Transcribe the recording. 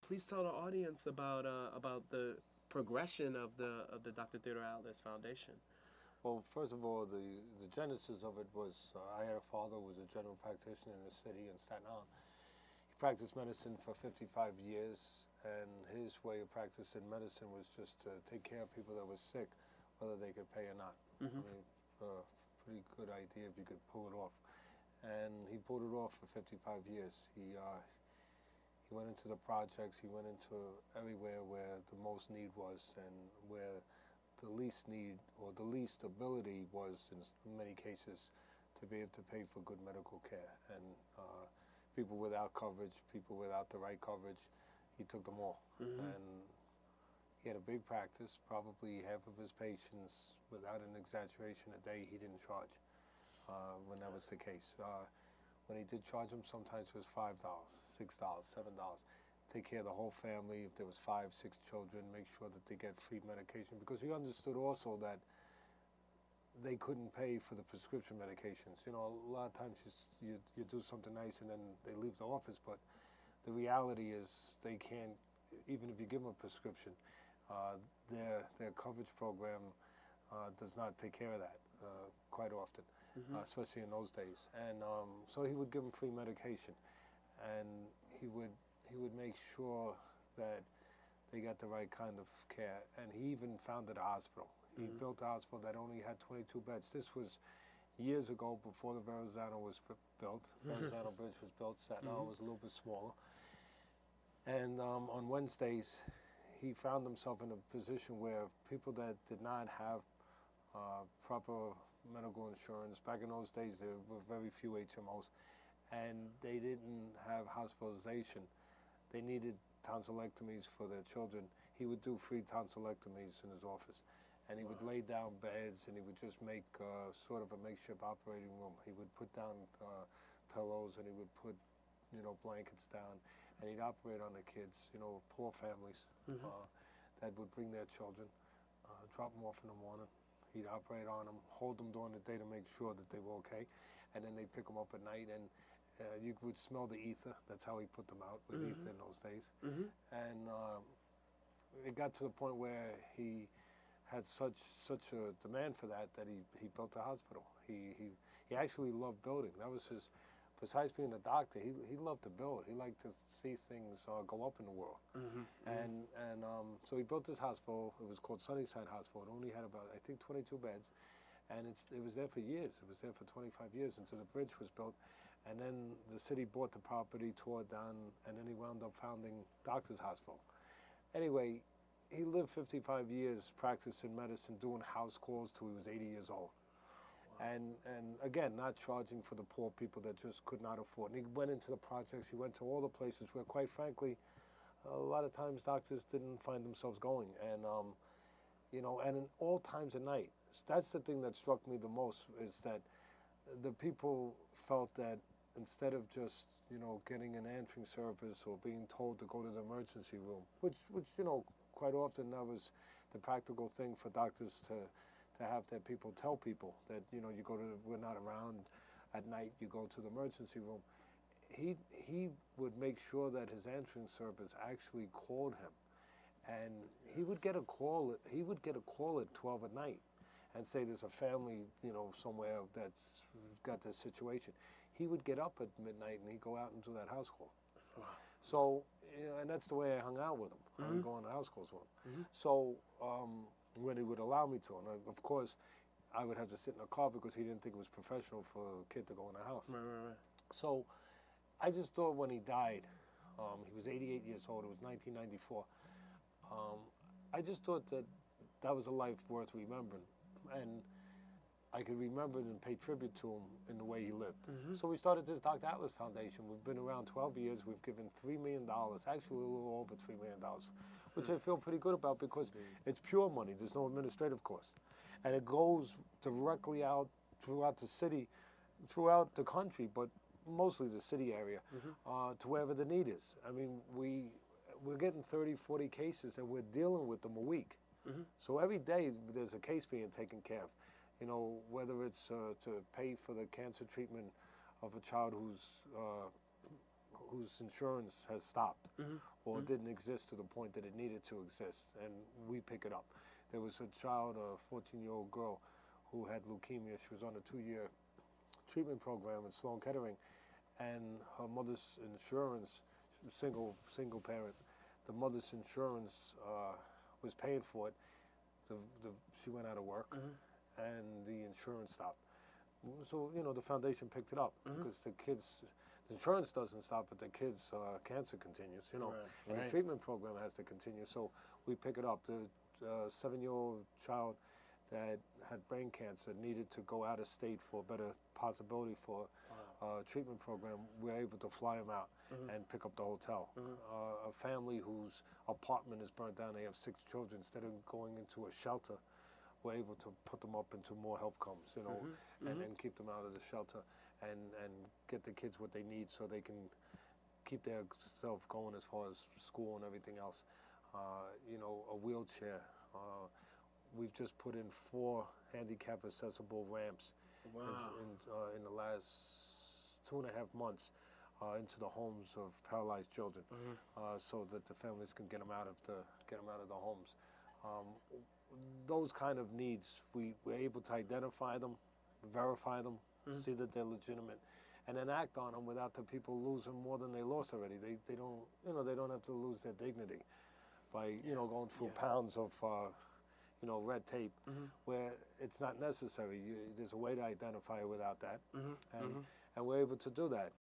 please tell the audience about the progression of the Dr. Theodore Atlas Foundation. Well, first of all, the genesis of it was I had a father who was a general practitioner in the city in Staten Island. He practiced medicine for 55 years, and his way of practicing medicine was just to take care of people that were sick, whether they could pay or not. Mm-hmm. I mean, pretty good idea if you could pull it off. And he pulled it off for 55 years. He went into the projects, he went into everywhere where the most need was and where the least need or the least ability was in many cases to be able to pay for good medical care. And people without coverage, people without the right coverage, he took them all. Mm-hmm. And he had a big practice, probably half of his patients, without an exaggeration, a day he didn't charge when that was the case. When he did charge them, sometimes it was $5, $6, $7. Take care of the whole family. If there was 5, 6 children, make sure that they get free medication, because he understood also that they couldn't pay for the prescription medications. You know, a lot of times you do something nice and then they leave the office, but the reality is they can't, even if you give them a prescription, their coverage program does not take care of that quite often, Mm-hmm. especially in those days. And so he would give them free medication, and he would make sure that they got the right kind of care. And he even founded a hospital. He Mm-hmm. built a hospital that only had 22 beds. This was years ago, before the Verrazano was built. Verrazano Bridge was built. Staten Island was a little bit smaller. And on Wednesdays, he found himself in a position where people that did not have proper medical insurance, back in those days there were very few HMOs, and they didn't have hospitalization. They needed tonsillectomies for their children. He would do free tonsillectomies in his office. And he would lay down beds, and he would just make sort of a makeshift operating room. He would put down pillows, and he would put, blankets down, and he'd operate on the kids, poor families Mm-hmm. that would bring their children, drop them off in the morning. He'd operate on them, hold them during the day to make sure that they were okay, and then they'd pick them up at night, and you would smell the ether. That's how he put them out, with Mm-hmm. ether in those days. Mm-hmm. And it got to the point where he had such a demand for that he built a hospital. He actually loved building. That was his. Besides being a doctor, he loved to build. He liked to see things go up in the world. Mm-hmm. And so he built this hospital. It was called Sunnyside Hospital. It only had about, I think, 22 beds, and it was there for years. It was there for 25 years until the bridge was built, and then the city bought the property, tore it down, and then he wound up founding Doctors Hospital. Anyway, he lived 55 years practicing medicine, doing house calls till he was 80 years old. And again, not charging for the poor people that just could not afford. And he went into the projects, he went to all the places where, quite frankly, a lot of times doctors didn't find themselves going. And, and in all times of night. That's the thing that struck me the most, is that the people felt that instead of just, getting an answering service or being told to go to the emergency room, which quite often that was the practical thing for doctors to have their people tell people that, we're not around at night, you go to the emergency room. He would make sure that his answering service actually called him, and he would get a call at 12 at night and say there's a family, somewhere that's got this situation. He would get up at midnight and he'd go out and do that house call. Wow. So, and that's the way I hung out with him. I would Mm-hmm. go on the house calls with him. Mm-hmm. So, when he would allow me to, and of course, I would have to sit in a car because he didn't think it was professional for a kid to go in the house. Right. So, I just thought when he died, he was 88 years old, it was 1994, I just thought that was a life worth remembering. And I could remember it and pay tribute to him in the way he lived. Mm-hmm. So we started this Dr. Atlas Foundation. We've been around 12 years. We've given $3 million, actually a little over $3 million, which I feel pretty good about because it's pure money. There's no administrative cost. And it goes directly out throughout the city, throughout the country, but mostly the city area, to wherever the need is. I mean, we're getting 30, 40 cases, and we're dealing with them a week. Mm-hmm. So every day there's a case being taken care of. Whether it's to pay for the cancer treatment of a child whose insurance has stopped Mhm. or didn't exist to the point that it needed to exist, and we pick it up. There was a child, a 14-year-old girl, who had leukemia. She was on a 2-year treatment program at Sloan Kettering, and her mother's insurance, single parent, the mother's insurance was paying for it. She went out of work, and the insurance stopped. So, you know, the foundation picked it up because the insurance doesn't stop, but the kids' cancer continues, you know. Right, And right. the treatment program has to continue. So we pick it up. The 7-year-old child that had brain cancer needed to go out of state for a better possibility for treatment program. We're able to fly them out and pick up the hotel. A family whose apartment is burnt down, they have 6 children, instead of going into a shelter, we're able to put them up into more help comes, you know, and keep them out of the shelter and get the kids what they need so they can keep their self going as far as school and everything else. You know, a wheelchair. We've just put in 4 handicap accessible ramps Wow. in the last 2.5 months into the homes of paralyzed children, so that the families can get them out of the homes. Those kind of needs, we're able to identify them, verify them, see that they're legitimate, and then act on them without the people losing more than they lost already. They don't, you know, they don't have to lose their dignity by, you know, going through pounds of you know, red tape, where it's not necessary. There's a way to identify it without that, and we're able to do that.